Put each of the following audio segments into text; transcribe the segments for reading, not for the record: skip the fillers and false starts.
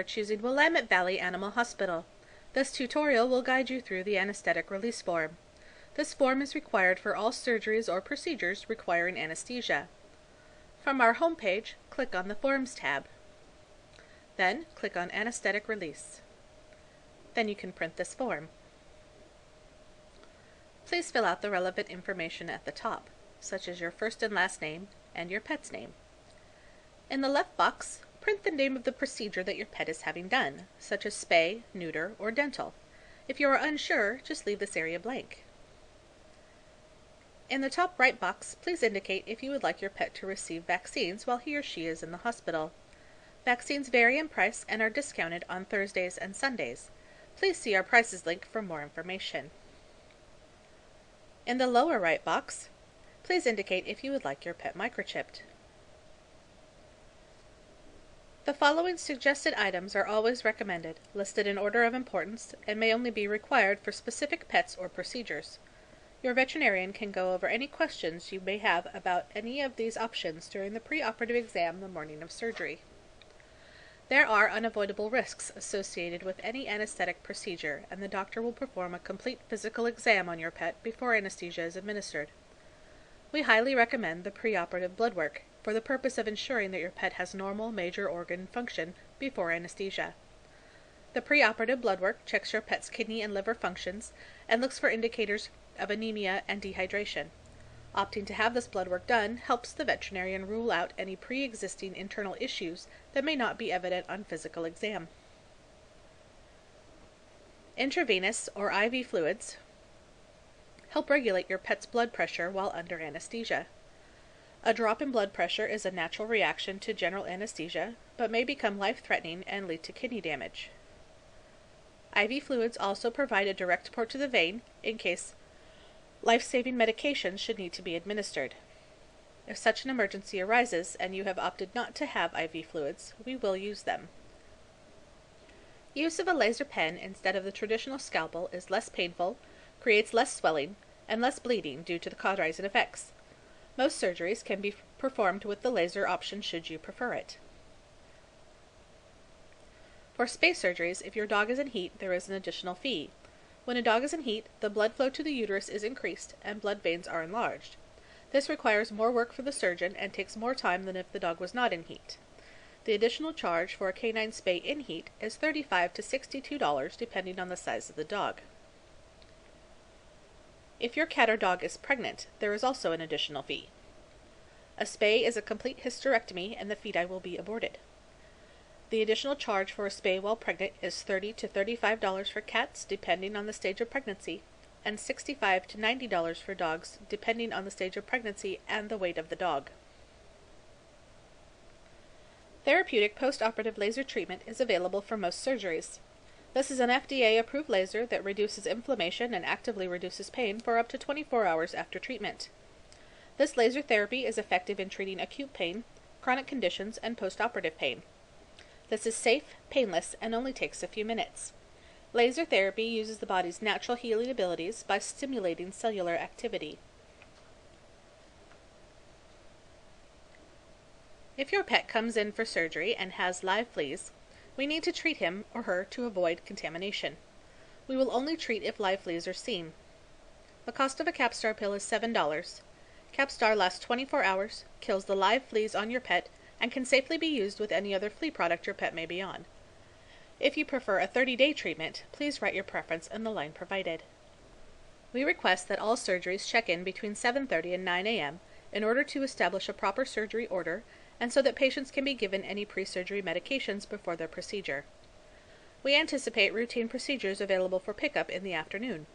for choosing Willamette Valley Animal Hospital. This tutorial will guide you through the anesthetic release form. This form is required for all surgeries or procedures requiring anesthesia. From our home page, click on the Forms tab. Then, click on Anesthetic Release. Then you can print this form. Please fill out the relevant information at the top, such as your first and last name and your pet's name. In the left box, print the name of the procedure that your pet is having done, such as spay, neuter, or dental. If you are unsure, just leave this area blank. In the top right box, please indicate if you would like your pet to receive vaccines while he or she is in the hospital. Vaccines vary in price and are discounted on Thursdays and Sundays. Please see our prices link for more information. In the lower right box, please indicate if you would like your pet microchipped. The following suggested items are always recommended, listed in order of importance, and may only be required for specific pets or procedures. Your veterinarian can go over any questions you may have about any of these options during the preoperative exam the morning of surgery. There are unavoidable risks associated with any anesthetic procedure, and the doctor will perform a complete physical exam on your pet before anesthesia is administered. We highly recommend the preoperative blood work for the purpose of ensuring that your pet has normal major organ function before anesthesia. The preoperative blood work checks your pet's kidney and liver functions and looks for indicators of anemia and dehydration. Opting to have this blood work done helps the veterinarian rule out any pre-existing internal issues that may not be evident on physical exam. Intravenous or IV fluids help regulate your pet's blood pressure while under anesthesia. A drop in blood pressure is a natural reaction to general anesthesia, but may become life-threatening and lead to kidney damage. IV fluids also provide a direct port to the vein in case life-saving medications should need to be administered. If such an emergency arises and you have opted not to have IV fluids, we will use them. Use of a laser pen instead of the traditional scalpel is less painful, creates less swelling, and less bleeding due to the cauterizing effects. Most surgeries can be performed with the laser option should you prefer it. For spay surgeries, if your dog is in heat, there is an additional fee. When a dog is in heat, the blood flow to the uterus is increased and blood veins are enlarged. This requires more work for the surgeon and takes more time than if the dog was not in heat. The additional charge for a canine spay in heat is $35 to $62 depending on the size of the dog. If your cat or dog is pregnant, there is also an additional fee. A spay is a complete hysterectomy and the feti will be aborted. The additional charge for a spay while pregnant is $30 to $35 for cats, depending on the stage of pregnancy, and $65 to $90 for dogs, depending on the stage of pregnancy and the weight of the dog. Therapeutic postoperative laser treatment is available for most surgeries. This is an FDA-approved laser that reduces inflammation and actively reduces pain for up to 24 hours after treatment. This laser therapy is effective in treating acute pain, chronic conditions, and postoperative pain. This is safe, painless, and only takes a few minutes. Laser therapy uses the body's natural healing abilities by stimulating cellular activity. If your pet comes in for surgery and has live fleas, we need to treat him or her to avoid contamination. We will only treat if live fleas are seen. The cost of a Capstar pill is $7. Capstar lasts 24 hours, kills the live fleas on your pet, and can safely be used with any other flea product your pet may be on. If you prefer a 30-day treatment, please write your preference in the line provided. We request that all surgeries check in between 7:30 and 9 a.m. in order to establish a proper surgery order and so that patients can be given any pre-surgery medications before their procedure. We anticipate routine procedures available for pickup in the afternoon.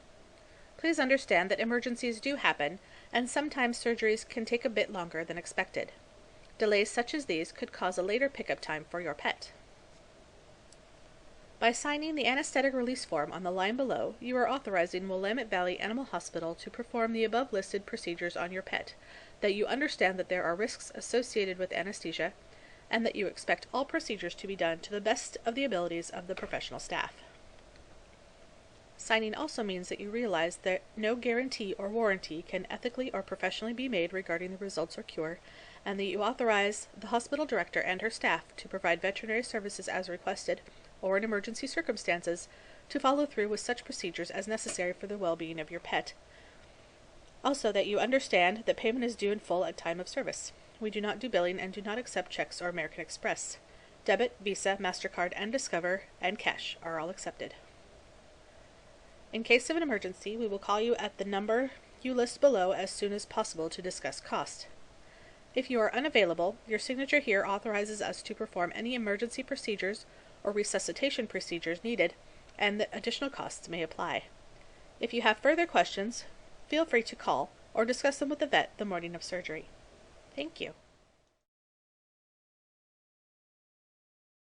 Please understand that emergencies do happen, and sometimes surgeries can take a bit longer than expected. Delays such as these could cause a later pickup time for your pet. By signing the anesthetic release form on the line below, you are authorizing Willamette Valley Animal Hospital to perform the above listed procedures on your pet, that you understand that there are risks associated with anesthesia, and that you expect all procedures to be done to the best of the abilities of the professional staff. Signing also means that you realize that no guarantee or warranty can ethically or professionally be made regarding the results or cure, and that you authorize the hospital director and her staff to provide veterinary services as requested, or in emergency circumstances, to follow through with such procedures as necessary for the well-being of your pet. Also, that you understand that payment is due in full at time of service. We do not do billing and do not accept checks or American Express. Debit, Visa, MasterCard, and Discover, and cash are all accepted. In case of an emergency, we will call you at the number you list below as soon as possible to discuss cost. If you are unavailable, your signature here authorizes us to perform any emergency procedures or resuscitation procedures needed, and that additional costs may apply. If you have further questions, feel free to call or discuss them with the vet the morning of surgery. Thank you.